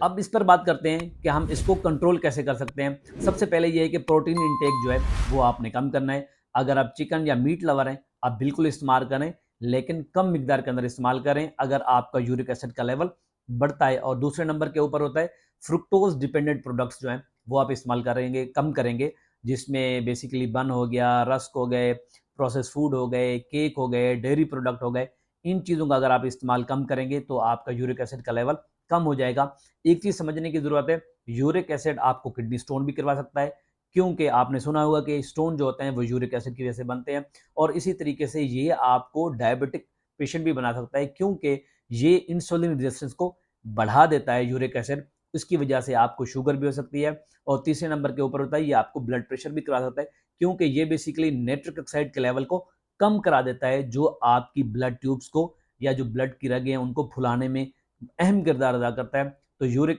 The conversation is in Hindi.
अब इस पर बात करते हैं कि हम इसको कंट्रोल कैसे कर सकते हैं। सबसे पहले ये है कि प्रोटीन इंटेक जो है वो आपने कम करना है। अगर आप चिकन या मीट लवर हैं, आप बिल्कुल इस्तेमाल करें, लेकिन कम मिकदार के अंदर इस्तेमाल करें अगर आपका यूरिक एसिड का लेवल बढ़ता है। और दूसरे नंबर के ऊपर होता है फ्रुक्टोज डिपेंडेंट प्रोडक्ट्स जो हैं वो आप इस्तेमाल करेंगे, कम करेंगे, जिसमें बेसिकली बन हो गया, रस्क हो गए, प्रोसेस फूड हो गए, केक हो गए, डेयरी प्रोडक्ट हो गए। इन चीज़ों का अगर आप इस्तेमाल कम करेंगे तो आपका यूरिक एसिड का लेवल कम हो जाएगा। एक चीज समझने की जरूरत है, यूरिक एसिड आपको किडनी स्टोन भी करवा सकता है, क्योंकि आपने सुना होगा कि स्टोन जो होते हैं वो यूरिक एसिड की वजह से बनते हैं। और इसी तरीके से ये आपको डायबिटिक पेशेंट भी बना सकता है, क्योंकि ये इंसुलिन रेजिस्टेंस को बढ़ा देता है यूरिक एसिड। इसकी वजह से आपको शुगर भी हो सकती है। और तीसरे नंबर के ऊपर होता है ये आपको ब्लड प्रेशर भी करा सकता है, क्योंकि ये बेसिकली नाइट्रिक ऑक्साइड के लेवल को कम करा देता है, जो आपकी ब्लड ट्यूब्स को या जो ब्लड की रगें हैं उनको फुलाने में अहम किरदार अदा करता है। तो यूरिक